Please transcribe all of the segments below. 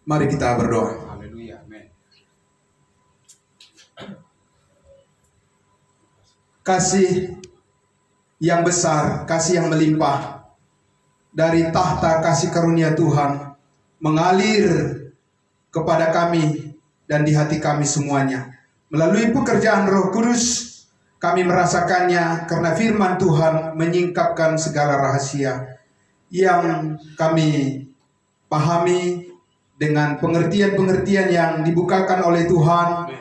Mari kita berdoa. Haleluya, amin. Kasih yang besar, kasih yang melimpah dari tahta kasih karunia Tuhan mengalir kepada kami dan di hati kami semuanya. Melalui pekerjaan Roh Kudus kami merasakannya karena firman Tuhan menyingkapkan segala rahasia yang kami pahami dengan pengertian-pengertian yang dibukakan oleh Tuhan.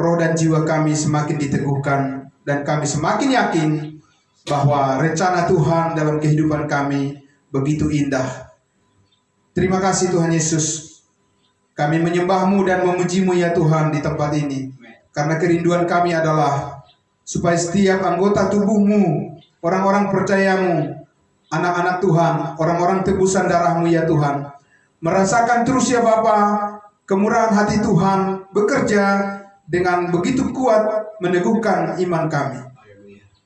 Roh dan jiwa kami semakin diteguhkan dan kami semakin yakin bahwa rencana Tuhan dalam kehidupan kami begitu indah. Terima kasih Tuhan Yesus. Kami menyembah-Mu dan memuji-Mu ya Tuhan di tempat ini. Karena kerinduan kami adalah supaya setiap anggota tubuh-Mu, orang-orang percaya-Mu, anak-anak Tuhan, orang-orang tebusan darah-Mu ya Tuhan, merasakan terus ya Bapa, kemurahan hati Tuhan bekerja dengan begitu kuat meneguhkan iman kami.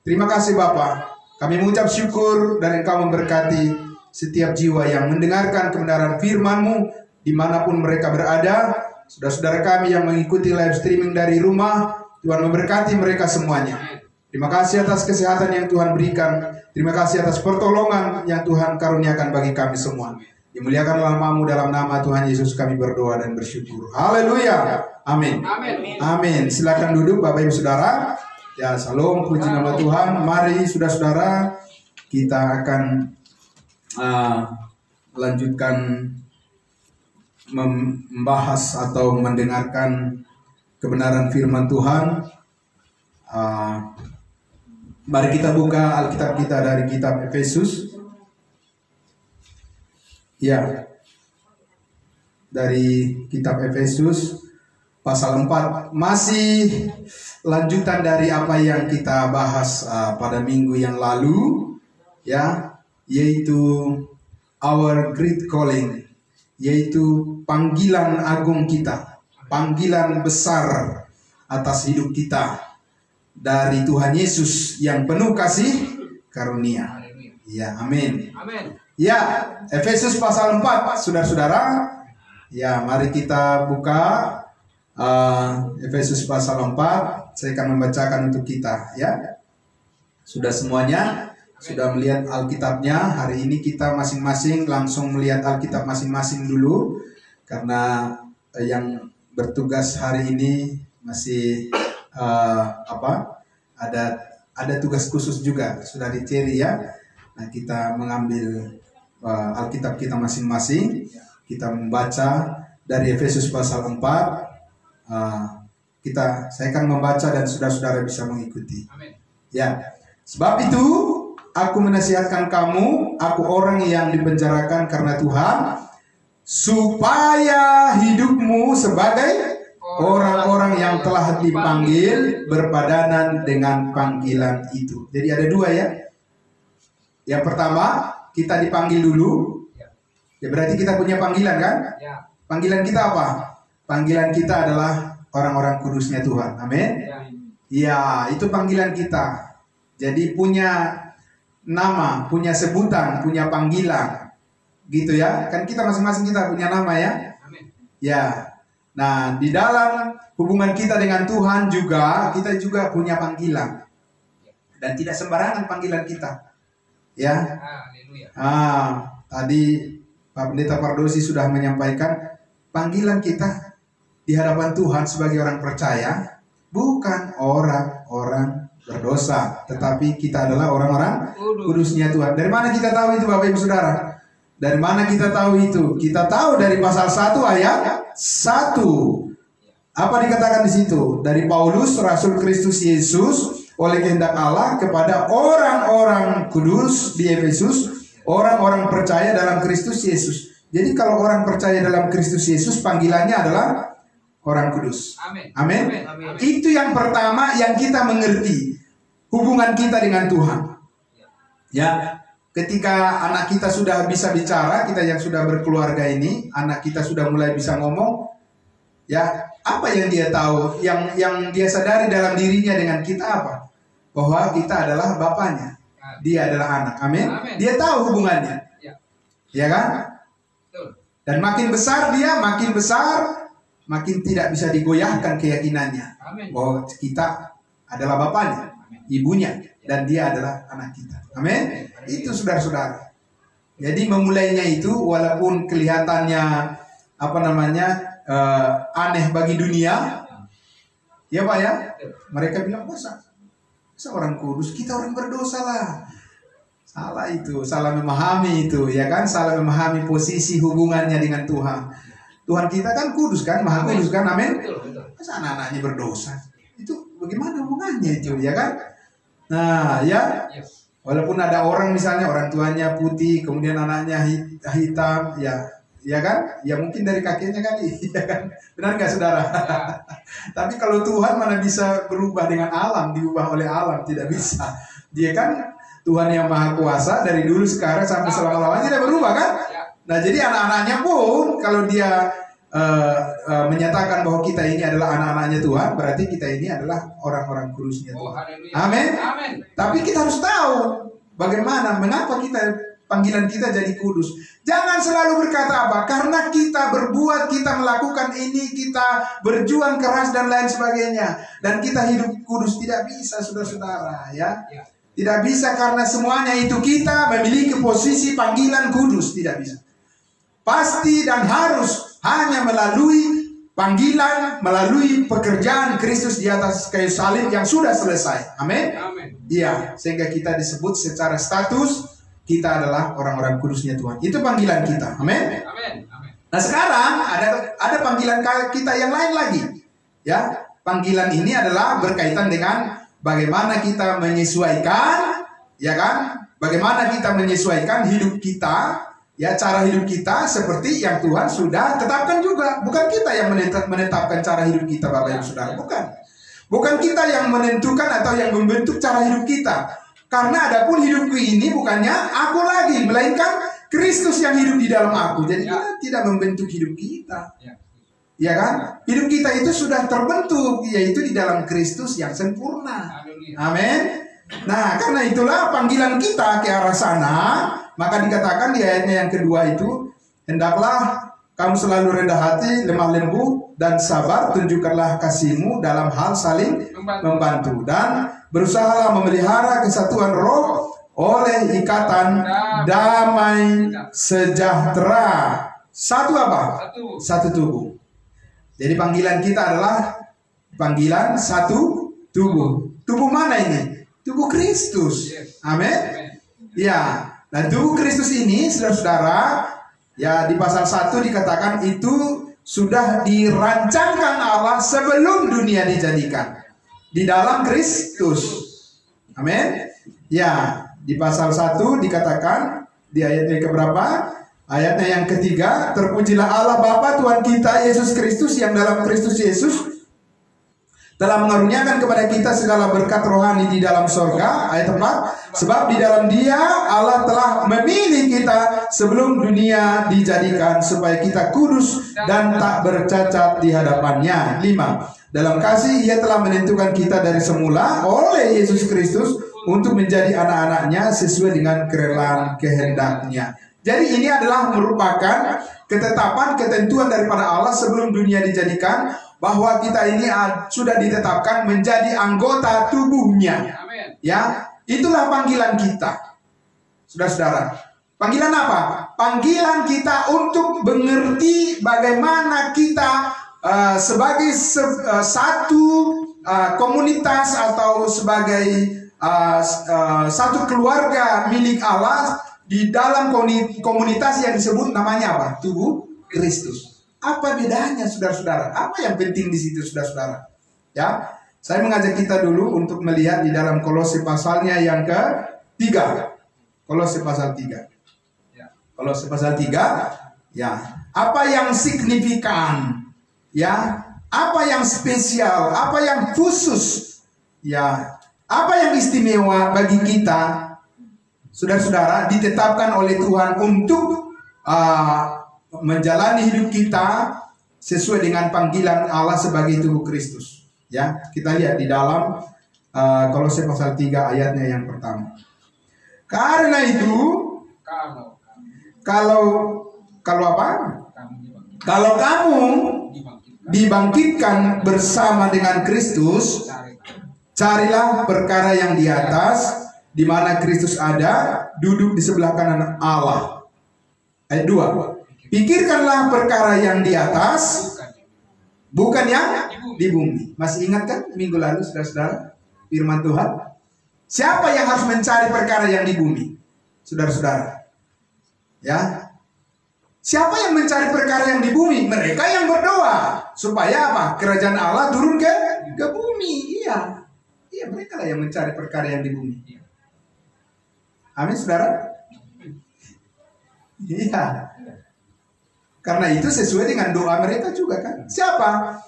Terima kasih Bapa. Kami mengucap syukur dan Engkau memberkati setiap jiwa yang mendengarkan kebenaran firman-Mu dimanapun mereka berada. Saudara-saudara kami yang mengikuti live streaming dari rumah, Tuhan memberkati mereka semuanya. Terima kasih atas kesehatan yang Tuhan berikan. Terima kasih atas pertolongan yang Tuhan karuniakan bagi kami semua. Dimuliakanlah nama-Mu, dalam nama Tuhan Yesus kami berdoa dan bersyukur. Haleluya. Amin. Amin. Silakan duduk Bapak Ibu Saudara. Ya, salam, puji nama Tuhan. Mari saudara-saudara, kita akan lanjutkan membahas atau mendengarkan kebenaran firman Tuhan. Mari kita buka Alkitab kita dari kitab Efesus. Ya, dari kitab Efesus pasal 4, masih lanjutan dari apa yang kita bahas pada minggu yang lalu, ya, yaitu our great calling, yaitu panggilan agung kita, panggilan besar atas hidup kita dari Tuhan Yesus yang penuh kasih karunia. Ya, amin. Amin. Ya, Efesus pasal 4, saudara-saudara. Ya, mari kita buka Efesus pasal 4. Saya akan membacakan untuk kita, ya. Sudah semuanya sudah melihat Alkitabnya. Hari ini kita masing-masing langsung melihat Alkitab masing-masing dulu, karena yang bertugas hari ini masih ada tugas khusus juga, sudah dicari ya. Nah, kita mengambil Alkitab kita masing-masing, kita membaca dari Efesus pasal 4. Saya akan membaca dan saudara-saudara bisa mengikuti. Amin. Ya, sebab itu aku menasihatkan kamu, aku orang yang dipenjarakan karena Tuhan, supaya hidupmu sebagai orang-orang yang telah dipanggil berpadanan dengan panggilan itu. Jadi ada dua ya. Yang pertama, kita dipanggil dulu. Ya, berarti kita punya panggilan kan? Ya. Panggilan kita apa? Panggilan kita adalah orang-orang kudusnya Tuhan. Amin. Ya, itu panggilan kita. Jadi punya nama, punya sebutan, punya panggilan. Gitu ya. Kan kita masing-masing kita punya nama ya. Amin. Ya. Nah, di dalam hubungan kita dengan Tuhan juga, kita juga punya panggilan. Dan tidak sembarangan panggilan kita. Ya. Tadi Pak Pendeta Pardosi sudah menyampaikan panggilan kita di hadapan Tuhan sebagai orang percaya bukan orang-orang berdosa, tetapi kita adalah orang-orang kudusnya Tuhan. Dari mana kita tahu itu Bapak Ibu Saudara? Dari mana kita tahu itu? Kita tahu dari pasal 1 ayat 1. Apa dikatakan di situ? Dari Paulus, Rasul Kristus Yesus, oleh kehendak Allah kepada orang-orang kudus di Efesus, orang-orang percaya dalam Kristus Yesus. Jadi kalau orang percaya dalam Kristus Yesus, panggilannya adalah orang kudus. Amin. Amin. Itu yang pertama yang kita mengerti hubungan kita dengan Tuhan. Ya, ketika anak kita sudah bisa bicara, kita yang sudah berkeluarga ini, anak kita sudah mulai bisa ngomong, ya, apa yang dia tahu, yang dia sadari dalam dirinya dengan kita apa? Bahwa kita adalah bapaknya, dia adalah anak. Amin. Dia tahu hubungannya, ya kan? Dan makin besar dia, makin besar, makin tidak bisa digoyahkan keyakinannya bahwa kita adalah bapaknya, ibunya, dan dia adalah anak kita. Amin. Itu saudara-saudara. Jadi memulainya itu walaupun kelihatannya aneh bagi dunia, ya Pak ya. Mereka bilang masa orang kudus, kita orang berdosa lah. Salah itu, salah memahami itu, ya kan? Salah memahami posisi hubungannya dengan Tuhan. Tuhan kita kan kudus kan, maha kudus kan, amin. Masa anak-anaknya berdosa? Itu bagaimana hubungannya itu, ya kan? Nah, ya, walaupun ada orang misalnya orang tuanya putih, kemudian anaknya hitam, ya kan? Ya mungkin dari kakeknya kali, ya kan? Benar nggak saudara? Tapi kalau Tuhan mana bisa berubah dengan alam, diubah oleh alam, tidak bisa. Dia kan Tuhan yang Maha Kuasa dari dulu sekarang sampai selama-lamanya tidak berubah kan? Nah jadi anak-anaknya pun kalau dia menyatakan bahwa kita ini adalah anak-anaknya Tuhan, berarti kita ini adalah orang-orang kudusnya Tuhan. Amin. Tapi kita harus tahu bagaimana, mengapa panggilan kita jadi kudus. Jangan selalu berkata apa, karena kita berbuat, kita melakukan ini, kita berjuang keras dan lain sebagainya, dan kita hidup kudus. Tidak bisa saudara-saudara, ya. Tidak bisa karena semuanya itu kita memiliki posisi panggilan kudus. Tidak bisa. Pasti dan harus hanya melalui panggilan, melalui pekerjaan Kristus di atas kayu salib yang sudah selesai. Amin. Iya, sehingga kita disebut secara status kita adalah orang-orang kudusnya Tuhan. Itu panggilan kita. Amin. Nah sekarang ada panggilan kita yang lain lagi. Ya, panggilan ini adalah berkaitan dengan bagaimana kita menyesuaikan, ya kan? Bagaimana kita menyesuaikan hidup kita, ya cara hidup kita seperti yang Tuhan sudah tetapkan juga. Bukan kita yang menetapkan cara hidup kita, Bapak Ibu Saudara. Bukan kita yang menentukan atau yang membentuk cara hidup kita. Karena adapun hidupku ini bukannya aku lagi, melainkan Kristus yang hidup di dalam aku. Jadi kita tidak membentuk hidup kita. Ya kan? Hidup kita itu sudah terbentuk, yaitu di dalam Kristus yang sempurna. Amin. Nah, karena itulah panggilan kita ke arah sana, maka dikatakan di ayatnya yang kedua itu, hendaklah kamu selalu rendah hati, lemah lembut, dan sabar, tunjukkanlah kasihmu dalam hal saling membantu, dan berusahalah memelihara kesatuan roh oleh ikatan damai sejahtera. Satu apa? Satu tubuh. Jadi panggilan kita adalah panggilan satu tubuh. Tubuh mana ini? Tubuh Kristus. Amin. Ya, dan tubuh Kristus ini, saudara-saudara, ya di pasal 1 dikatakan itu sudah dirancangkan Allah sebelum dunia dijadikan di dalam Kristus. Amin. Ya, di pasal 1 dikatakan di ayatnya keberapa? Ayatnya yang ketiga, terpujilah Allah Bapa Tuhan kita Yesus Kristus yang dalam Kristus Yesus telah mengaruniakan kepada kita segala berkat rohani di dalam sorga. Ayat 4, sebab di dalam Dia Allah telah memilih kita sebelum dunia dijadikan supaya kita kudus dan tak bercacat di hadapannya. 5, dalam kasih Ia telah menentukan kita dari semula oleh Yesus Kristus untuk menjadi anak-anaknya sesuai dengan kerelaan kehendaknya. Jadi ini adalah merupakan ketetapan, ketentuan daripada Allah sebelum dunia dijadikan, bahwa kita ini sudah ditetapkan menjadi anggota tubuhnya. Ya, itulah panggilan kita. Saudara-saudara, panggilan apa? Panggilan kita untuk mengerti bagaimana kita sebagai satu komunitas atau sebagai satu keluarga milik Allah di dalam komunitas yang disebut namanya apa? Tubuh Kristus. Apa bedanya, saudara-saudara? Apa yang penting di situ, saudara-saudara? Ya, saya mengajak kita dulu untuk melihat di dalam Kolose pasalnya yang ke-3. Kolose pasal 3. Kolose pasal 3. Ya, apa yang signifikan? Ya, apa yang spesial? Apa yang khusus? Ya, apa yang istimewa bagi kita? Saudara-saudara, ditetapkan oleh Tuhan untuk menjalani hidup kita sesuai dengan panggilan Allah sebagai tubuh Kristus. Ya, kita lihat di dalam Kolose pasal 3 ayatnya yang pertama. Karena itu, kalau apa? Kalau kamu dibangkitkan bersama dengan Kristus, carilah perkara yang di atas, di mana Kristus ada, duduk di sebelah kanan Allah. Ayat 2. Pikirkanlah perkara yang di atas, bukan yang di bumi. Masih ingat kan minggu lalu, saudara-saudara, firman Tuhan? Siapa yang harus mencari perkara yang di bumi? Saudara-saudara. Ya. Siapa yang mencari perkara yang di bumi? Mereka yang berdoa. Supaya apa? Kerajaan Allah turun ke bumi. Iya. Iya, mereka lah yang mencari perkara yang di bumi. Amin, saudara? Iya. Karena itu sesuai dengan doa mereka juga kan. Siapa?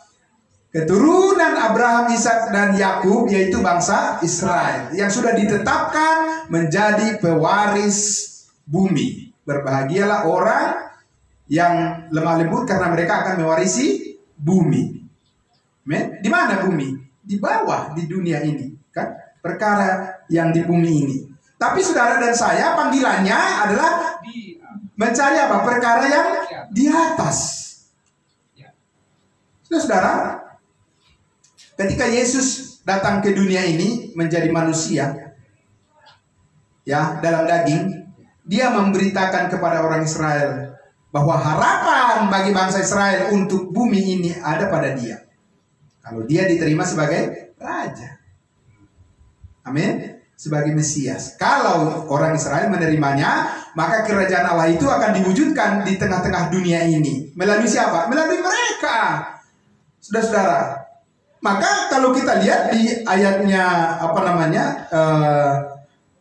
Keturunan Abraham, Ishak dan Yakub, yaitu bangsa Israel yang sudah ditetapkan menjadi pewaris bumi. Berbahagialah orang yang lemah lembut karena mereka akan mewarisi bumi. Di mana bumi? Di bawah, di dunia ini, kan? Perkara yang di bumi ini. Tapi saudara dan saya panggilannya adalah mencari apa? Perkara yang di atas. Saudara, ketika Yesus datang ke dunia ini menjadi manusia, ya, dalam daging, dia memberitakan kepada orang Israel bahwa harapan bagi bangsa Israel untuk bumi ini ada pada dia. Kalau dia diterima sebagai raja. Amin. Sebagai Mesias. Kalau orang Israel menerimanya, maka kerajaan Allah itu akan diwujudkan di tengah-tengah dunia ini. Melalui siapa? Melalui mereka. Saudara-saudara. Maka kalau kita lihat di ayatnya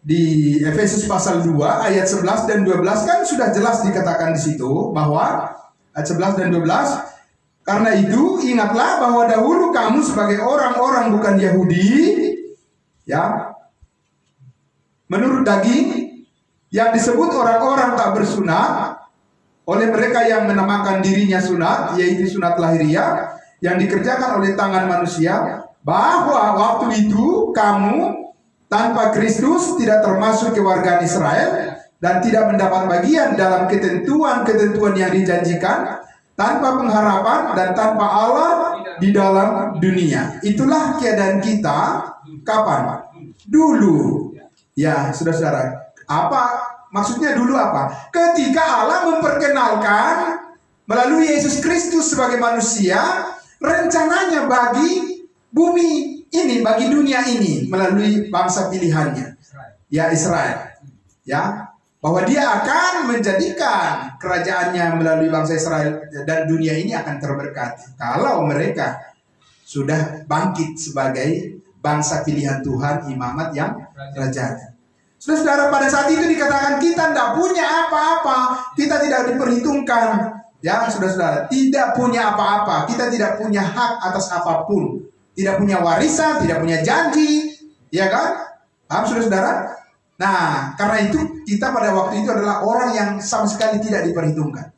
di Efesus pasal 2 ayat 11 dan 12 kan sudah jelas dikatakan di situ bahwa ayat 11 dan 12, karena itu ingatlah bahwa dahulu kamu sebagai orang-orang bukan Yahudi, ya, menurut daging, yang disebut orang-orang tak bersunat oleh mereka yang menamakan dirinya sunat, yaitu sunat lahiriah yang dikerjakan oleh tangan manusia, bahwa waktu itu kamu tanpa Kristus tidak termasuk kewargaan Israel dan tidak mendapat bagian dalam ketentuan-ketentuan yang dijanjikan, tanpa pengharapan dan tanpa Allah di dalam dunia. Itulah keadaan kita kapan? Dulu. Ya, saudara-saudara. Apa maksudnya dulu apa? Ketika Allah memperkenalkan melalui Yesus Kristus sebagai manusia rencananya bagi bumi ini, bagi dunia ini melalui bangsa pilihannya, ya, Israel, ya, bahwa dia akan menjadikan kerajaannya melalui bangsa Israel dan dunia ini akan terberkati kalau mereka sudah bangkit sebagai bangsa pilihan Tuhan, imamat yang rajanya. Saudara, pada saat itu dikatakan kita tidak punya apa-apa, kita tidak diperhitungkan, ya, saudara-saudara, tidak punya apa-apa, kita tidak punya hak atas apapun. Tidak punya warisan, tidak punya janji, ya kan? Paham, saudara-saudara? Nah, karena itu kita pada waktu itu adalah orang yang sama sekali tidak diperhitungkan.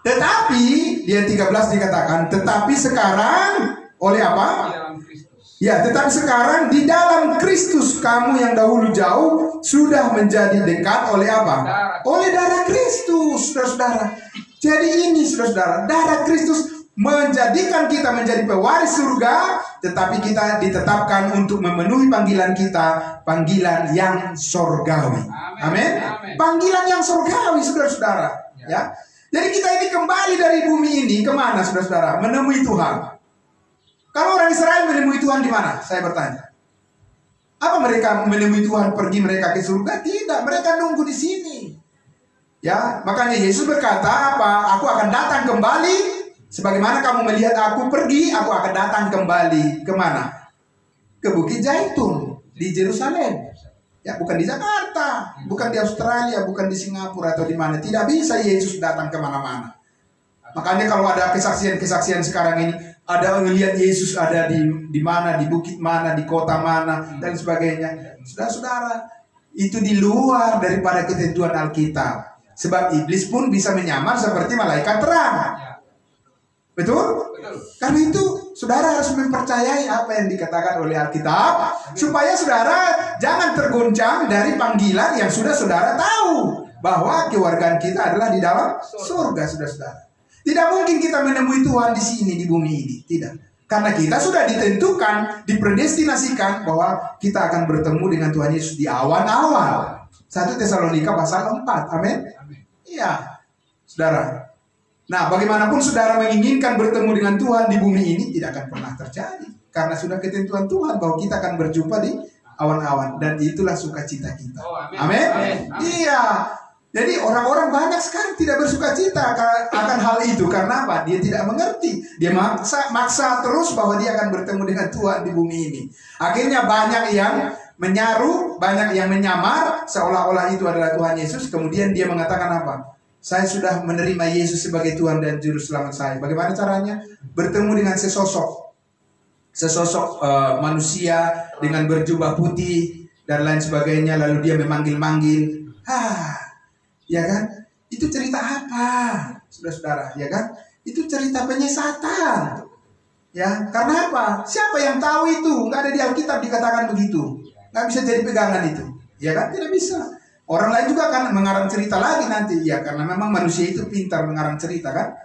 Tetapi di ayat 13 dikatakan, tetapi sekarang oleh apa? Ya, tetapi sekarang di dalam Kristus kamu yang dahulu jauh sudah menjadi dekat oleh apa? Oleh darah Kristus, saudara-saudara. Jadi ini, saudara-saudara, darah Kristus menjadikan kita menjadi pewaris surga, tetapi kita ditetapkan untuk memenuhi panggilan kita, panggilan yang surgawi. Amin. Panggilan yang surgawi, saudara-saudara. Ya. Jadi kita ini kembali dari bumi ini kemana, saudara-saudara? Menemui Tuhan. Kalau orang Israel menemui Tuhan di mana? Saya bertanya. Apa mereka menemui Tuhan, pergi mereka ke surga? Tidak, mereka nunggu di sini. Ya, makanya Yesus berkata apa? Aku akan datang kembali. Sebagaimana kamu melihat aku pergi, aku akan datang kembali. Kemana? Ke Bukit Zaitun di Yerusalem. Ya, bukan di Jakarta, bukan di Australia, bukan di Singapura atau di mana. Tidak bisa Yesus datang kemana-mana. Makanya kalau ada kesaksian-kesaksian sekarang ini, ada melihat Yesus ada di mana, di bukit mana, di kota mana, dan sebagainya. Saudara-saudara, itu di luar daripada ketentuan Alkitab. Sebab iblis pun bisa menyamar seperti malaikat terang. Betul? Karena itu saudara harus mempercayai apa yang dikatakan oleh Alkitab, supaya saudara jangan tergoncang dari panggilan yang sudah saudara tahu, bahwa kewargaan kita adalah di dalam surga, saudara-saudara. Tidak mungkin kita menemui Tuhan di sini, di bumi ini. Tidak. Karena kita sudah ditentukan, dipredestinasikan bahwa kita akan bertemu dengan Tuhan Yesus di awan-awan. 1 Tesalonika pasal 4. Amin. Iya, saudara. Nah, bagaimanapun saudara menginginkan bertemu dengan Tuhan di bumi ini, tidak akan pernah terjadi. Karena sudah ketentuan Tuhan bahwa kita akan berjumpa di awan-awan. Dan itulah sukacita kita. Amin. Iya. Jadi orang-orang banyak sekarang tidak bersuka cita akan hal itu. Karena apa? Dia tidak mengerti. Dia maksa terus bahwa dia akan bertemu dengan Tuhan di bumi ini. Akhirnya banyak yang menyaru, banyak yang menyamar seolah-olah itu adalah Tuhan Yesus. Kemudian dia mengatakan apa? Saya sudah menerima Yesus sebagai Tuhan dan Juru Selamat saya. Bagaimana caranya? Bertemu dengan sesosok manusia dengan berjubah putih dan lain sebagainya. Lalu dia memanggil-manggil. Ya kan? Itu cerita apa? Saudara-saudara, ya kan? Itu cerita penyesatan. Ya, karena apa? Siapa yang tahu itu? Nggak ada di Alkitab dikatakan begitu. Nggak bisa jadi pegangan itu. Ya kan? Tidak bisa. Orang lain juga akan mengarang cerita lagi nanti. Ya, karena memang manusia itu pintar mengarang cerita kan?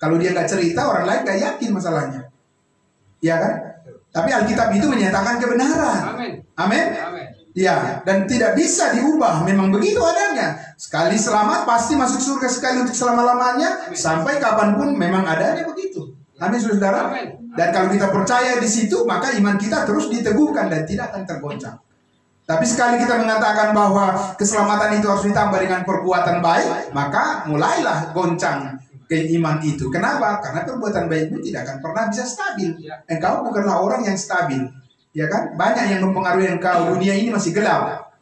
Kalau dia nggak cerita, orang lain nggak yakin masalahnya. Ya kan? Tapi Alkitab itu menyatakan kebenaran. Amin. Ya, dan tidak bisa diubah. Memang begitu adanya. Sekali selamat pasti masuk surga sekali untuk selama-lamanya. Sampai kapanpun memang adanya begitu. Amin, saudara. Dan kalau kita percaya di situ, maka iman kita terus diteguhkan dan tidak akan tergoncang. Tapi sekali kita mengatakan bahwa keselamatan itu harus ditambah dengan perbuatan baik, maka mulailah goncang keiman itu. Kenapa? Karena perbuatan baikmu tidak akan pernah bisa stabil. Engkau bukanlah orang yang stabil. Ya kan? Banyak yang mempengaruhi engkau. Dunia ini masih gelap.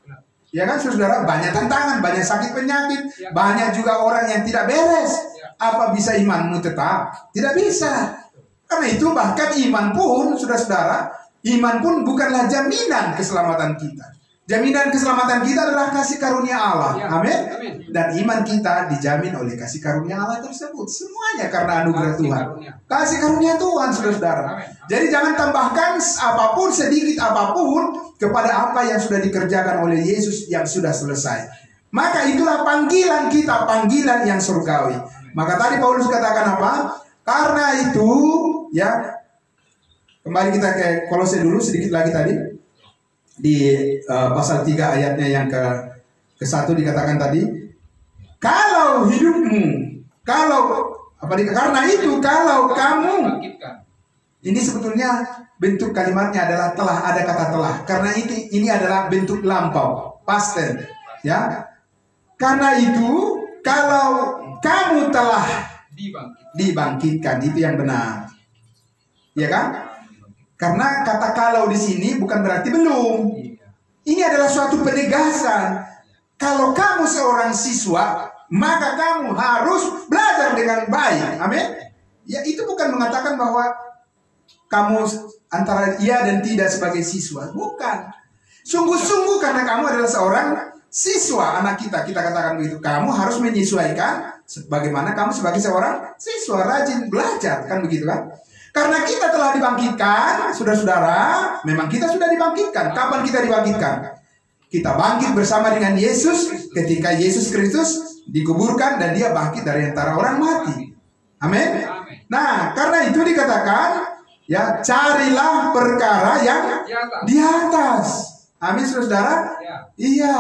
Ya kan, saudara? Banyak tantangan, banyak sakit penyakit, banyak juga orang yang tidak beres. Apa bisa imanmu tetap? Tidak bisa. Karena itu bahkan iman pun, saudara-saudara, iman pun bukanlah jaminan keselamatan kita. Jaminan keselamatan kita adalah kasih karunia Allah. Amin. Dan iman kita dijamin oleh kasih karunia Allah tersebut. Semuanya karena anugerah Tuhan. Kasih karunia Tuhan, saudara-saudara. Jadi jangan tambahkan apapun, sedikit apapun kepada apa yang sudah dikerjakan oleh Yesus yang sudah selesai. Maka itulah panggilan kita, panggilan yang surgawi. Maka tadi Paulus katakan apa? Karena itu, ya, kembali kita ke Kolose dulu sedikit lagi tadi. Di pasal 3 ayatnya yang ke-1 dikatakan tadi, kalau hidupmu, karena itu kalau kamu, ini sebetulnya bentuk kalimatnya adalah telah, ada kata telah. Karena ini adalah bentuk lampau, past tense, ya. Karena itu kalau kamu telah dibangkitkan, itu yang benar, ya kan? Karena kata kalau di sini bukan berarti belum. Ini adalah suatu penegasan. Kalau kamu seorang siswa, maka kamu harus belajar dengan baik. Amin. Ya, itu bukan mengatakan bahwa kamu antara iya dan tidak sebagai siswa. Bukan. Sungguh-sungguh karena kamu adalah seorang siswa, anak kita katakan begitu. Kamu harus menyesuaikan sebagaimana kamu sebagai seorang siswa, rajin belajar, kan begitu kan? Karena kita telah dibangkitkan, saudara-saudara, memang kita sudah dibangkitkan. Kapan kita dibangkitkan? Kita bangkit bersama dengan Yesus ketika Yesus Kristus dikuburkan dan dia bangkit dari antara orang mati. Amin. Nah, karena itu dikatakan, ya, carilah perkara yang di atas. Amin, saudara. Iya.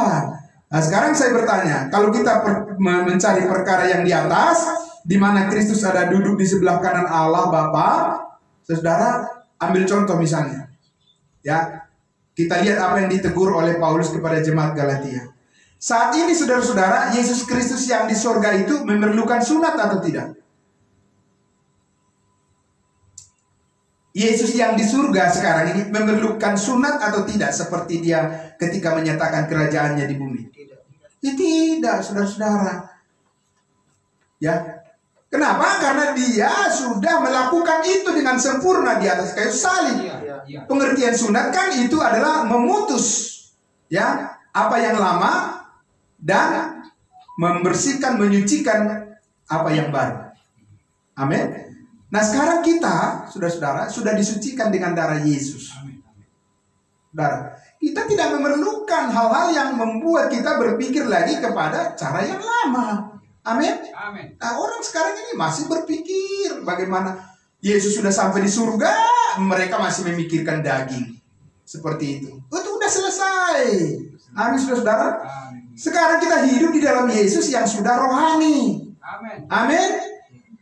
Nah, sekarang saya bertanya, kalau kita mencari perkara yang di atas, di mana Kristus ada duduk di sebelah kanan Allah Bapa, saudara, ambil contoh misalnya, ya, kita lihat apa yang ditegur oleh Paulus kepada jemaat Galatia. Saat ini, saudara-saudara, Yesus Kristus yang di sorga itu memerlukan sunat atau tidak? Yesus yang di surga sekarang ini memerlukan sunat atau tidak, seperti dia ketika menyatakan kerajaannya di bumi? Ya, tidak, saudara-saudara. Ya. Kenapa? Karena dia sudah melakukan itu dengan sempurna di atas kayu salib. Pengertian sunat kan itu adalah memutus, ya, apa yang lama dan membersihkan, menyucikan apa yang baru. Amin. Nah, sekarang kita, saudara-saudara, sudah disucikan dengan darah Yesus. Saudara, kita tidak memerlukan hal-hal yang membuat kita berpikir lagi kepada cara yang lama. Amin. Amin. Nah, orang sekarang ini masih berpikir bagaimana Yesus sudah sampai di surga, mereka masih memikirkan daging. Seperti itu. Itu udah selesai. Amin, saudara. Sekarang kita hidup di dalam Yesus yang sudah rohani. Amin. Amin.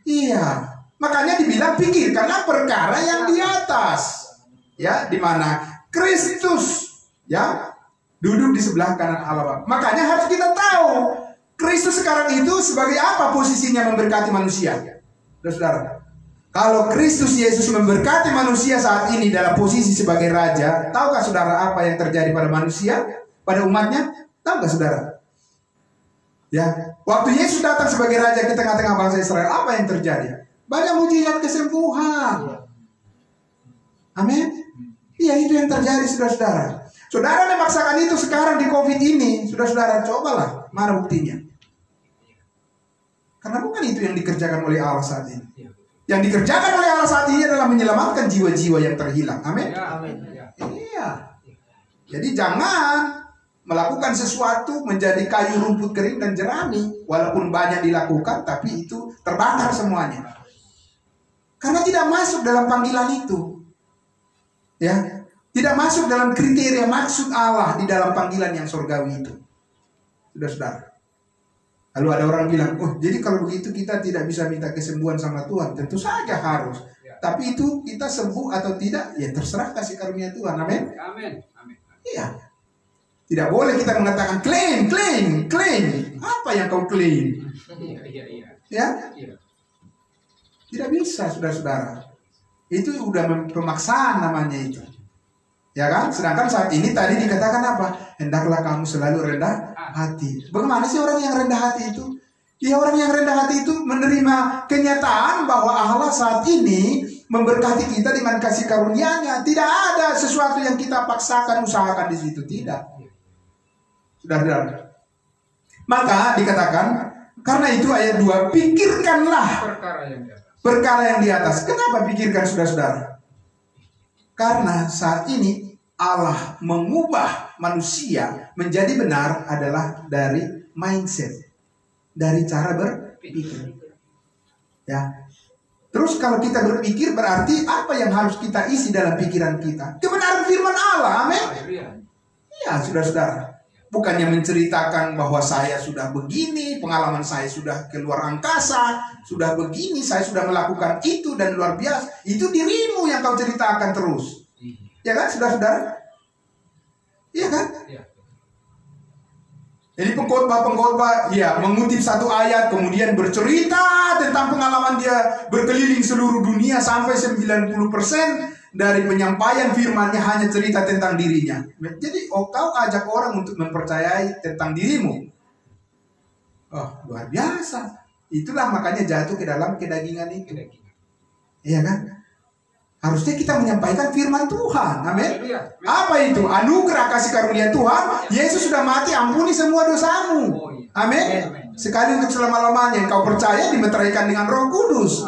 Iya. Makanya dibilang pikirkanlah perkara yang di atas. Ya, di mana Kristus ya duduk di sebelah kanan Allah. Makanya harus kita tahu Kristus sekarang itu sebagai apa posisinya memberkati manusia. Saudara, kalau Kristus Yesus memberkati manusia saat ini dalam posisi sebagai raja, tahukah saudara apa yang terjadi pada manusia, pada umatnya? Tahukah saudara? Ya, waktu Yesus datang sebagai raja di tengah-tengah bangsa Israel, apa yang terjadi? Banyak mujizat kesembuhan. Amin. Iya, itu yang terjadi, saudara-saudara. Saudara memaksakan itu sekarang di COVID ini, saudara-saudara, cobalah, mana buktinya? Karena bukan itu yang dikerjakan oleh Allah saat ini. Yang dikerjakan oleh Allah saat ini adalah menyelamatkan jiwa-jiwa yang terhilang. Amin. Iya. Jadi jangan melakukan sesuatu menjadi kayu rumput kering dan jerami, walaupun banyak dilakukan, tapi itu terbakar semuanya. Karena tidak masuk dalam panggilan itu. Ya, tidak masuk dalam kriteria maksud Allah di dalam panggilan yang surgawi itu. Saudara-saudara. Lalu ada orang bilang, oh jadi kalau begitu kita tidak bisa minta kesembuhan sama Tuhan. Tentu saja harus. Tapi itu kita sembuh atau tidak, ya terserah kasih karunia Tuhan. Amin. Amin. Amin. Iya. Tidak boleh kita mengatakan klaim. Apa yang kau klaim? Ya? Tidak bisa, saudara-saudara. Itu udah pemaksaan namanya itu. Ya kan? Sedangkan saat ini tadi dikatakan apa? Hendaklah kamu selalu rendah hati. Bagaimana sih orang yang rendah hati itu? Ya, orang yang rendah hati itu menerima kenyataan bahwa Allah saat ini memberkati kita dengan kasih karunia-Nya. Tidak ada sesuatu yang kita paksakan, usahakan di situ. Tidak. Saudara-saudara. Maka dikatakan, karena itu ayat 2, pikirkanlah perkara yang di atas. Kenapa pikirkan, saudara-saudara? Karena saat ini Allah mengubah manusia menjadi benar adalah dari mindset, dari cara berpikir. Ya. Terus kalau kita berpikir berarti apa yang harus kita isi dalam pikiran kita? Kebenaran firman Allah. Amin. Iya, saudara-saudara. Bukannya menceritakan bahwa saya sudah begini, pengalaman saya sudah keluar angkasa, sudah begini, saya sudah melakukan itu dan luar biasa. Itu dirimu yang kau ceritakan terus. Ya kan, saudara-saudara? Iya kan? Jadi pengkhotbah ya mengutip satu ayat kemudian bercerita tentang pengalaman dia berkeliling seluruh dunia sampai 90% dari penyampaian firman-Nya hanya cerita tentang dirinya. Jadi kau ajak orang untuk mempercayai tentang dirimu. Oh, luar biasa. Itulah makanya jatuh ke dalam kedagingan itu. Iya kan? Harusnya kita menyampaikan firman Tuhan. Amin. Apa itu? Anugerah kasih karunia Tuhan. Yesus sudah mati, ampuni semua dosamu. Amin. Sekali untuk selama-lamanya. Kau percaya dimeteraikan dengan Roh Kudus.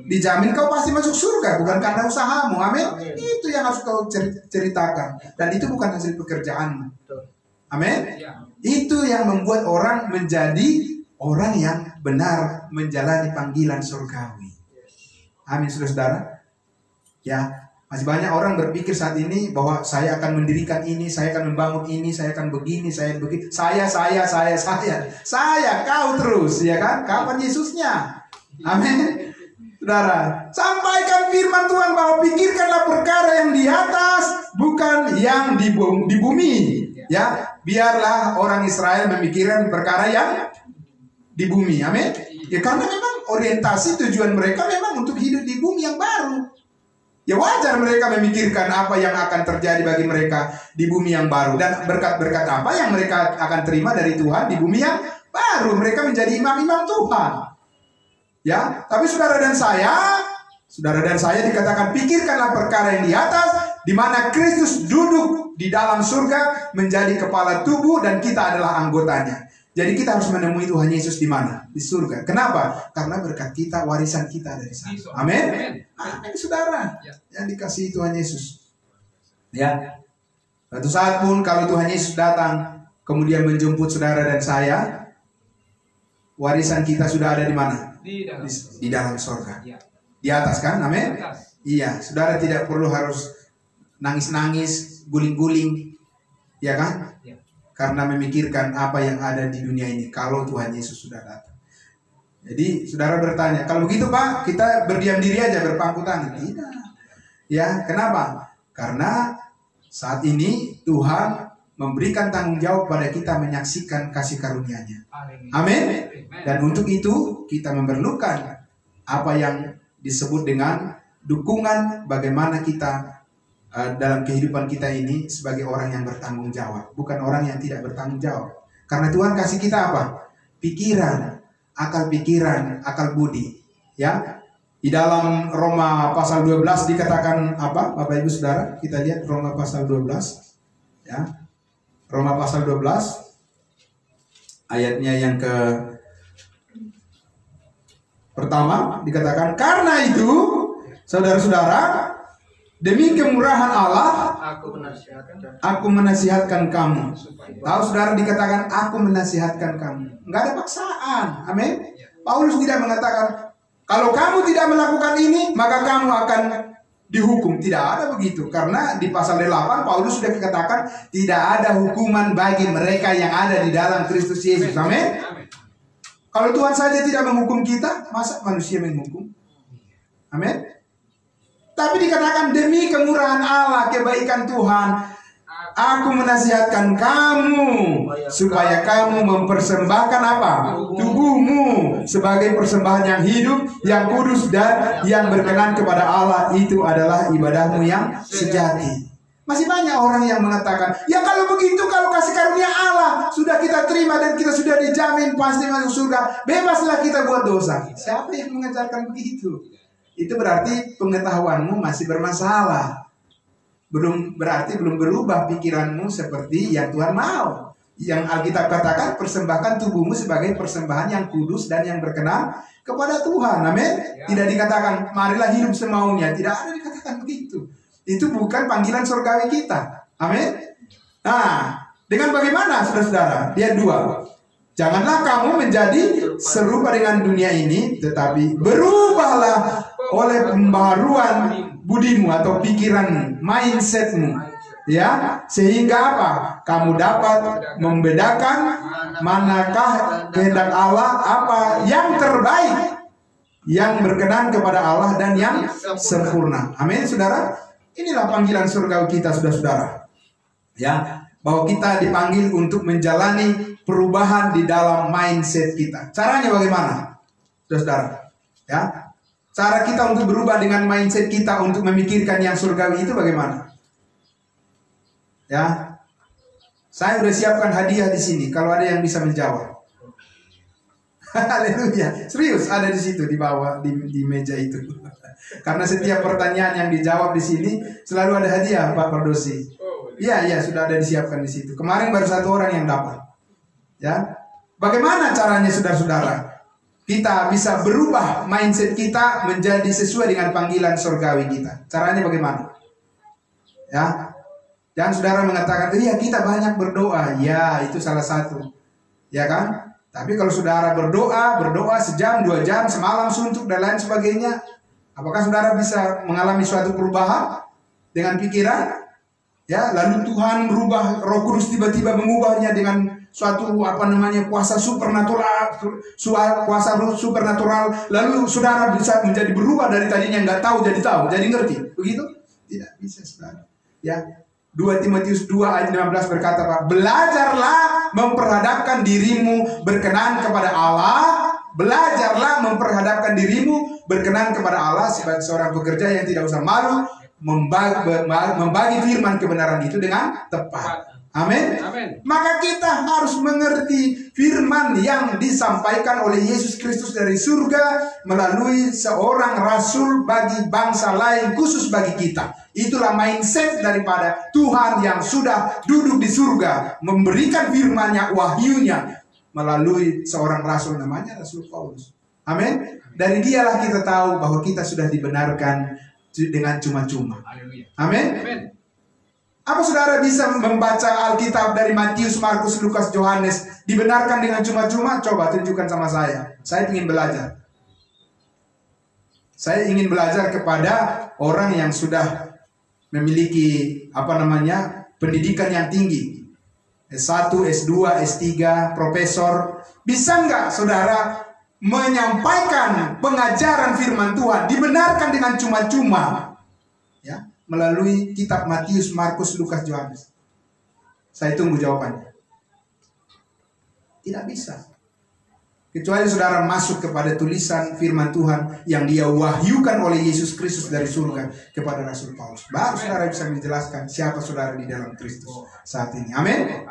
Dijamin kau pasti masuk surga, bukan karena usahamu. Amin. Itu yang harus kau ceritakan. Dan itu bukan hasil pekerjaanmu. Amin. Itu yang membuat orang menjadi orang yang benar menjalani panggilan surgawi. Amin, saudara-saudara. Ya, masih banyak orang berpikir saat ini bahwa saya akan mendirikan ini, saya akan membangun ini, saya akan begini, saya begini. Saya, kau terus, ya kan? Kapan Yesusnya? Amin. Saudara, sampaikan firman Tuhan bahwa pikirkanlah perkara yang di atas, bukan yang di bumi. Ya, biarlah orang Israel memikirkan perkara yang di bumi. Amin. Ya, karena memang orientasi tujuan mereka memang untuk hidup di bumi yang baru. Ya wajar mereka memikirkan apa yang akan terjadi bagi mereka di bumi yang baru. Dan berkat-berkat apa yang mereka akan terima dari Tuhan di bumi yang baru. Mereka menjadi imam-imam Tuhan. Ya, tapi saudara dan saya dikatakan pikirkanlah perkara yang di atas, di mana Kristus duduk di dalam surga menjadi kepala tubuh dan kita adalah anggotanya. Jadi kita harus menemui Tuhan Yesus di mana? Di surga. Kenapa? Karena berkat kita, warisan kita dari sana. Amin. Amin, saudara. Yang dikasihi Tuhan Yesus. Ya. Suatu saat pun kalau Tuhan Yesus datang, kemudian menjemput saudara dan saya, warisan kita sudah ada di mana? Di dalam sorga. Di atas kan, amin? Iya, saudara tidak perlu harus nangis-nangis, guling-guling, ya kan? Karena memikirkan apa yang ada di dunia ini kalau Tuhan Yesus sudah datang. Jadi saudara bertanya, kalau begitu Pak, kita berdiam diri aja, berpangku tangan? Tidak. Ya, kenapa? Karena saat ini Tuhan memberikan tanggung jawab pada kita menyaksikan kasih karunia-Nya. Amin. Dan untuk itu kita memerlukan apa yang disebut dengan dukungan bagaimana kita dalam kehidupan kita ini sebagai orang yang bertanggung jawab, bukan orang yang tidak bertanggung jawab. Karena Tuhan kasih kita apa? Pikiran, akal budi. Ya. Di dalam Roma pasal 12 dikatakan apa? Bapak Ibu Saudara, kita lihat Roma pasal 12. Ya. Roma pasal 12 ayatnya yang pertama dikatakan, karena itu saudara-saudara, demi kemurahan Allah aku menasihatkan kamu. Tahu saudara, dikatakan aku menasihatkan kamu, nggak ada paksaan. Amin. Paulus tidak mengatakan kalau kamu tidak melakukan ini maka kamu akan dihukum. Tidak ada begitu. Karena di pasal 8 Paulus sudah dikatakan tidak ada hukuman bagi mereka yang ada di dalam Kristus Yesus. Amin. Kalau Tuhan saja tidak menghukum kita, masa manusia menghukum? Amin. Tapi dikatakan demi kemurahan Allah, kebaikan Tuhan, aku menasihatkan kamu supaya kamu mempersembahkan apa? Tubuhmu sebagai persembahan yang hidup, yang kudus dan yang berkenan kepada Allah. Itu adalah ibadahmu yang sejati. Masih banyak orang yang mengatakan, ya kalau begitu, kalau kasih karunia Allah sudah kita terima dan kita sudah dijamin pasti masuk surga, bebaslah kita buat dosa. Siapa yang mengajarkan begitu? Itu berarti pengetahuanmu masih bermasalah. Berarti belum berubah pikiranmu seperti yang Tuhan mau. Yang Alkitab katakan, persembahkan tubuhmu sebagai persembahan yang kudus dan yang berkenan kepada Tuhan. Amin. Tidak dikatakan marilah hidup semaunya. Tidak ada dikatakan begitu. Itu bukan panggilan surgawi kita. Amin. Nah, dengan bagaimana saudara-saudara? Lihat 2. Janganlah kamu menjadi serupa dengan dunia ini, tetapi berubahlah oleh pembaharuan budimu atau pikiranmu, mindsetmu, ya, sehingga apa? Kamu dapat membedakan manakah kehendak Allah, apa yang terbaik, yang berkenan kepada Allah dan yang sempurna. Amin, saudara. Inilah panggilan surgawi kita, saudara-saudara. Ya, bahwa kita dipanggil untuk menjalani perubahan di dalam mindset kita. Caranya bagaimana? Saudara, ya. Cara kita untuk berubah dengan mindset kita untuk memikirkan yang surgawi itu bagaimana? Ya. Saya sudah siapkan hadiah di sini kalau ada yang bisa menjawab. Haleluya. Serius ada di situ di bawah di meja itu. Karena setiap pertanyaan yang dijawab di sini selalu ada hadiah, Pak Pardosi. Iya, sudah ada disiapkan di situ. Kemarin baru 1 orang yang dapat. Ya. Bagaimana caranya saudara-saudara? Kita bisa berubah mindset kita menjadi sesuai dengan panggilan surgawi kita. Caranya bagaimana? Ya. Jangan saudara mengatakan, "Iya, kita banyak berdoa." Ya, itu salah satu. Ya kan? Tapi kalau saudara berdoa sejam, 2 jam, semalam suntuk dan lain sebagainya, apakah saudara bisa mengalami suatu perubahan dengan pikiran? Ya, lalu Tuhan merubah, Roh Kudus tiba-tiba mengubahnya dengan suatu kuasa supernatural, lalu saudara bisa menjadi berubah dari tadinya nggak tahu jadi tahu, jadi ngerti. Begitu? Tidak bisa, saudara. Ya. 2 Timotius 2 ayat 15 berkata, Pak, belajarlah memperhadapkan dirimu berkenan kepada Allah. Belajarlah memperhadapkan dirimu berkenan kepada Allah sebagai seorang pekerja yang tidak usah malu membagi firman kebenaran itu dengan tepat. Amin. Maka kita harus mengerti firman yang disampaikan oleh Yesus Kristus dari surga melalui seorang rasul bagi bangsa lain, khusus bagi kita. Itulah mindset daripada Tuhan yang sudah duduk di surga, memberikan firman-Nya, wahyunya melalui seorang rasul namanya Rasul Paulus. Amin. Dari dialah kita tahu bahwa kita sudah dibenarkan dengan cuma-cuma. Amin. Apa saudara bisa membaca Alkitab dari Matius, Markus, Lukas, Yohanes dibenarkan dengan cuma-cuma? Coba tunjukkan sama saya. Saya ingin belajar. Saya ingin belajar kepada orang yang sudah memiliki pendidikan yang tinggi. S1, S2, S3, profesor. Bisa nggak saudara menyampaikan pengajaran firman Tuhan dibenarkan dengan cuma-cuma? Ya, melalui kitab Matius, Markus, Lukas, Yohanes. Saya tunggu jawabannya. Tidak bisa. Kecuali saudara masuk kepada tulisan firman Tuhan yang dia wahyukan oleh Yesus Kristus dari surga kepada Rasul Paulus. Baru saudara bisa menjelaskan siapa saudara di dalam Kristus saat ini. Amin.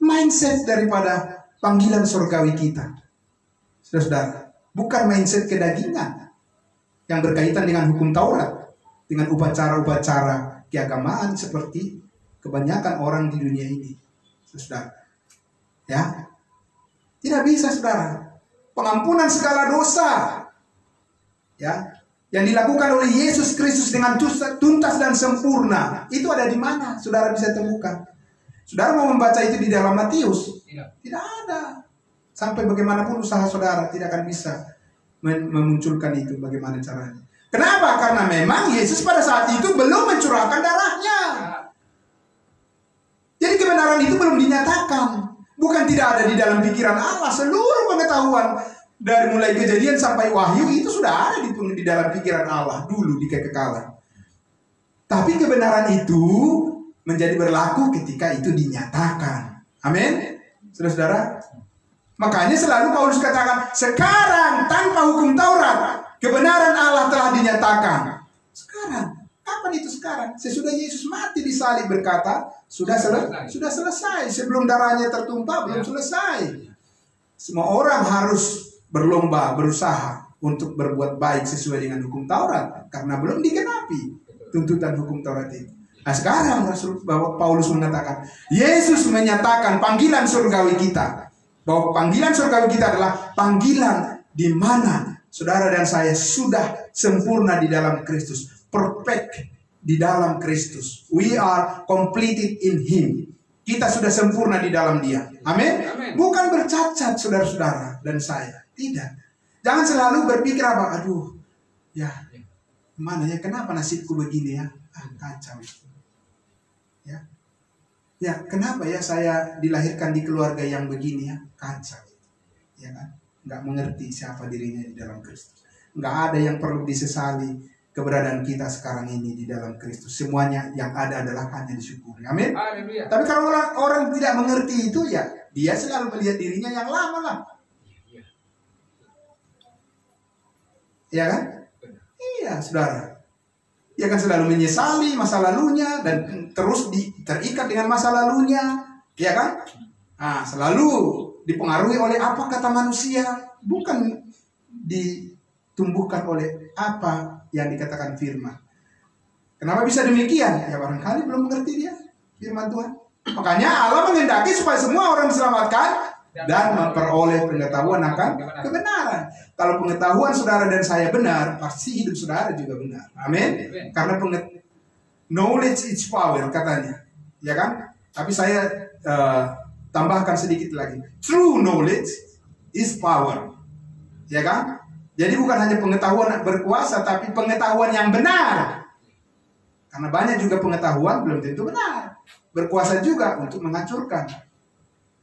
Mindset daripada panggilan surgawi kita, saudara, bukan mindset kedagingan yang berkaitan dengan hukum Taurat, dengan upacara-upacara keagamaan seperti kebanyakan orang di dunia ini, saudara. Ya, tidak bisa, saudara. Pengampunan segala dosa, ya, yang dilakukan oleh Yesus Kristus dengan tuntas dan sempurna, itu ada di mana? Saudara bisa temukan. Saudara mau membaca itu di dalam Matius? Tidak ada. Sampai bagaimanapun usaha saudara tidak akan bisa memunculkan itu. Bagaimana caranya? Kenapa? Karena memang Yesus pada saat itu belum mencurahkan darahnya. Jadi kebenaran itu belum dinyatakan. Bukan tidak ada di dalam pikiran Allah. Seluruh pengetahuan dari mulai Kejadian sampai Wahyu itu sudah ada di dalam pikiran Allah dulu di kekekalan. Tapi kebenaran itu menjadi berlaku ketika itu dinyatakan. Amin. Saudara-saudara, makanya selalu Paulus katakan, sekarang tanpa hukum Taurat kebenaran Allah telah dinyatakan. Sekarang, kapan itu sekarang? Sesudah Yesus mati di salib berkata, sudah selesai. Sebelum darahnya tertumpah, belum selesai. Semua orang harus berlomba, berusaha untuk berbuat baik sesuai dengan hukum Taurat, karena belum digenapi tuntutan hukum Taurat itu. Nah sekarang Rasul Paulus mengatakan, Yesus menyatakan panggilan surgawi kita. Bahwa panggilan surgawi kita adalah panggilan di mana saudara dan saya sudah sempurna di dalam Kristus, perfect di dalam Kristus. We are completed in Him. Kita sudah sempurna di dalam Dia. Amin. Bukan bercacat saudara-saudara dan saya. Tidak. Jangan selalu berpikir apa, aduh, ya, mana ya, kenapa nasibku begini ya? Kacau. Ya, kenapa ya saya dilahirkan di keluarga yang begini ya? Kacau. Ya kan? Nggak mengerti siapa dirinya di dalam Kristus. Nggak ada yang perlu disesali keberadaan kita sekarang ini di dalam Kristus. Semuanya yang ada adalah hanya disyukuri. Amin. Tapi kalau orang tidak mengerti itu, ya dia selalu melihat dirinya yang lama lah. Iya kan? Iya, saudara. Dia kan selalu menyesali masa lalunya dan terus terikat dengan masa lalunya, ya kan? Nah, selalu dipengaruhi oleh apa kata manusia, bukan ditumbuhkan oleh apa yang dikatakan firman. Kenapa bisa demikian? Ya barangkali belum mengerti dia firman Tuhan. Makanya Allah menghendaki supaya semua orang diselamatkan dan memperoleh pengetahuan akan kebenaran. Kalau pengetahuan saudara dan saya benar, pasti hidup saudara juga benar. Amin. Karena knowledge is power katanya, ya kan? Tapi saya tambahkan sedikit lagi. True knowledge is power, ya kan? Jadi bukan hanya pengetahuan berkuasa, tapi pengetahuan yang benar. Karena banyak juga pengetahuan belum tentu benar. Berkuasa juga untuk menghancurkan.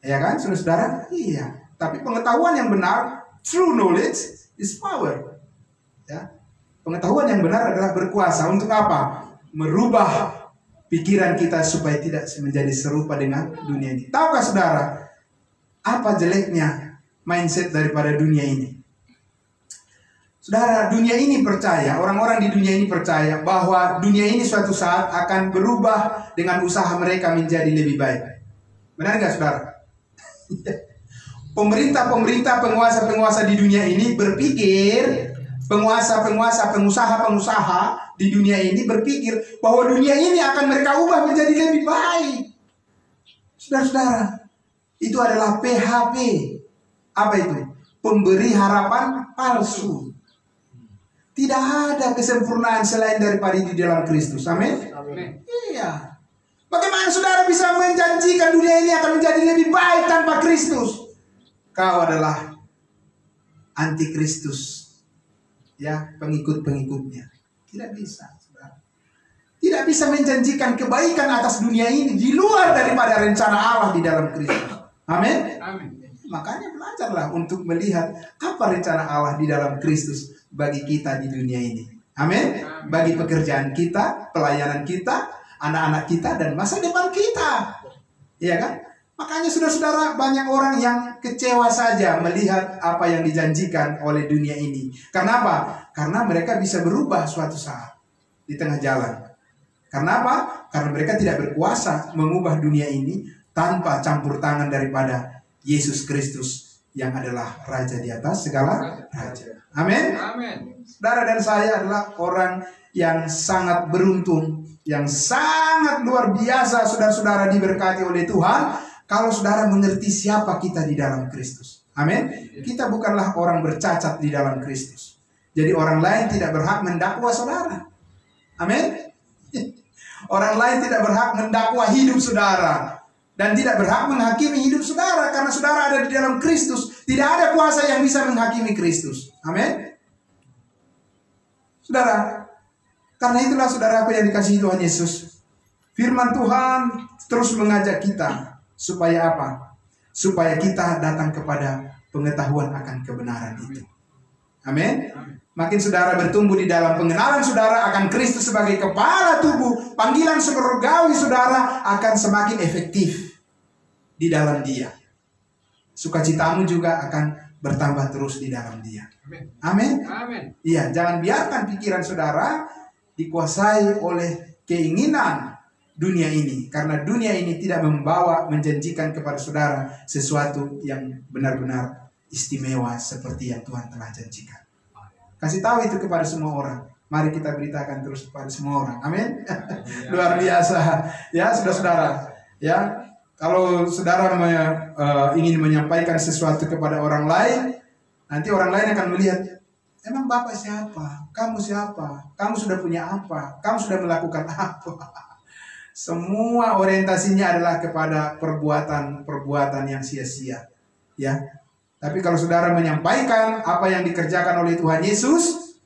Ya kan, saudara-saudara? Iya. Tapi pengetahuan yang benar, true knowledge is power. Ya. Pengetahuan yang benar adalah berkuasa untuk apa? Merubah pikiran kita supaya tidak menjadi serupa dengan dunia ini. Tahukah saudara, apa jeleknya mindset daripada dunia ini? Saudara, dunia ini percaya, orang-orang di dunia ini percaya bahwa dunia ini suatu saat akan berubah dengan usaha mereka menjadi lebih baik. Benar nggak, saudara? Pemerintah-pemerintah, penguasa-penguasa di dunia ini berpikir, penguasa-penguasa, pengusaha-pengusaha di dunia ini berpikir bahwa dunia ini akan mereka ubah menjadi lebih baik. Saudara-saudara, itu adalah PHP. Apa itu? Pemberi harapan palsu. Tidak ada kesempurnaan selain daripada di dalam Kristus. Amin. Iya. Bagaimana saudara bisa menjanjikan dunia ini akan menjadi lebih baik tanpa Kristus? Kau adalah antikristus, ya, pengikut-pengikutnya. Tidak bisa, saudara. Tidak bisa menjanjikan kebaikan atas dunia ini di luar daripada rencana Allah di dalam Kristus. Amin. Amin. Makanya belajarlah untuk melihat apa rencana Allah di dalam Kristus bagi kita di dunia ini. Amin. Bagi pekerjaan kita, pelayanan kita, anak-anak kita, dan masa depan kita. Iya kan? Makanya saudara-saudara, banyak orang yang kecewa saja melihat apa yang dijanjikan oleh dunia ini. Karena apa? Karena mereka bisa berubah suatu saat di tengah jalan. Karena apa? Karena mereka tidak berkuasa mengubah dunia ini tanpa campur tangan daripada Yesus Kristus yang adalah Raja di atas segala raja. Amin. Amin. Saudara dan saya adalah orang yang sangat beruntung, yang sangat luar biasa, saudara-saudara, diberkati oleh Tuhan. Kalau saudara mengerti siapa kita di dalam Kristus. Amin. Kita bukanlah orang bercacat di dalam Kristus. Jadi orang lain tidak berhak mendakwa saudara. Amin. Orang lain tidak berhak mendakwa hidup saudara. Dan tidak berhak menghakimi hidup saudara. Karena saudara ada di dalam Kristus. Tidak ada kuasa yang bisa menghakimi Kristus. Amin. Saudara, karena itulah saudaraku yang dikasihi Tuhan Yesus, firman Tuhan terus mengajak kita. Supaya apa? Supaya kita datang kepada pengetahuan akan kebenaran itu. Amin. Makin saudara bertumbuh di dalam pengenalan saudara akan Kristus sebagai kepala tubuh, panggilan surgawi saudara akan semakin efektif di dalam Dia. Sukacitamu juga akan bertambah terus di dalam Dia. Amin. Amin. Iya, jangan biarkan pikiran saudara dikuasai oleh keinginan dunia ini, karena dunia ini tidak menjanjikan kepada saudara sesuatu yang benar-benar istimewa seperti yang Tuhan telah janjikan. Kasih tahu itu kepada semua orang. Mari kita beritakan terus kepada semua orang. Amin. Luar biasa. Ya, saudara-saudara. Ya, kalau saudara ingin menyampaikan sesuatu kepada orang lain, nanti orang lain akan melihat, emang Bapak siapa? Kamu siapa? Kamu sudah punya apa? Kamu sudah melakukan apa? Semua orientasinya adalah kepada perbuatan-perbuatan yang sia-sia. Ya. Tapi kalau saudara menyampaikan apa yang dikerjakan oleh Tuhan Yesus,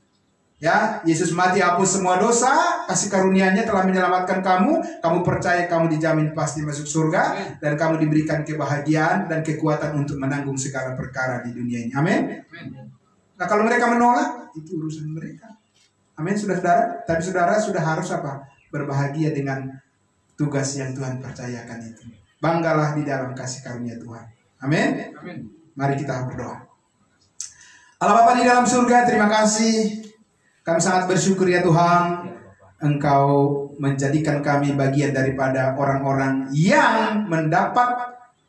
ya, Yesus mati hapus semua dosa, kasih karunia-Nya telah menyelamatkan kamu, kamu percaya kamu dijamin pasti masuk surga, dan kamu diberikan kebahagiaan dan kekuatan untuk menanggung segala perkara di dunia ini. Amin. Nah, kalau mereka menolak, itu urusan mereka. Amin, saudara. Tapi saudara sudah harus apa? Berbahagia dengan tugas yang Tuhan percayakan itu. Banggalah di dalam kasih karunia Tuhan. Amin. Amin. Mari kita berdoa. Allah Bapa di dalam surga, terima kasih. Kami sangat bersyukur ya Tuhan, Engkau menjadikan kami bagian daripada orang-orang yang mendapat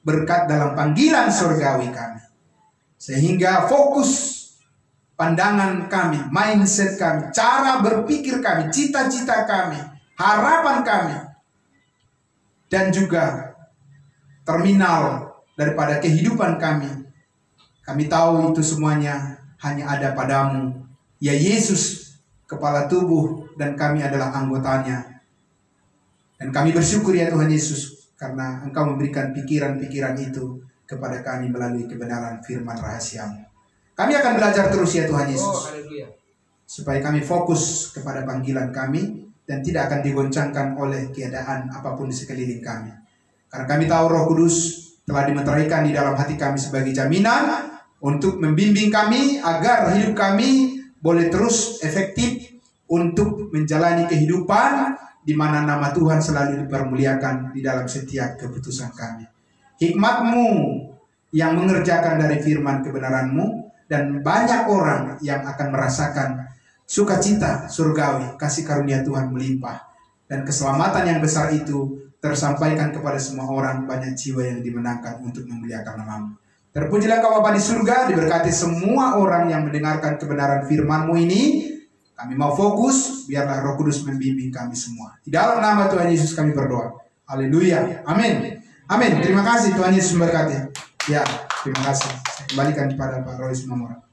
berkat dalam panggilan surgawi kami. Sehingga fokus pandangan kami, mindset kami, cara berpikir kami, cita-cita kami, harapan kami, dan juga terminal daripada kehidupan kami. Kami tahu itu semuanya hanya ada padamu, ya Yesus, kepala tubuh, dan kami adalah anggotanya. Dan kami bersyukur ya Tuhan Yesus, karena Engkau memberikan pikiran-pikiran itu kepada kami melalui kebenaran firman rahasia-Mu. Kami akan belajar terus ya Tuhan Yesus, supaya kami fokus kepada panggilan kami, dan tidak akan digoncangkan oleh keadaan apapun di sekeliling kami. Karena kami tahu Roh Kudus telah dimeteraikan di dalam hati kami sebagai jaminan untuk membimbing kami agar hidup kami boleh terus efektif untuk menjalani kehidupan di mana nama Tuhan selalu dipermuliakan di dalam setiap keputusan kami. Hikmat-Mu yang mengerjakan dari firman kebenaran-Mu, dan banyak orang yang akan merasakan sukacita surgawi, kasih karunia Tuhan melimpah, dan keselamatan yang besar itu tersampaikan kepada semua orang, banyak jiwa yang dimenangkan untuk memuliakan nama-Mu. Terpujilah Kau Bapa di surga, diberkati semua orang yang mendengarkan kebenaran firman-Mu ini. Kami mau fokus, biarlah Roh Kudus membimbing kami semua. Di dalam nama Tuhan Yesus kami berdoa. Haleluya. Amin. Amin. Terima kasih Tuhan Yesus memberkati. Ya, terima kasih. Saya kembalikan kepada Pak Roy Sumamora.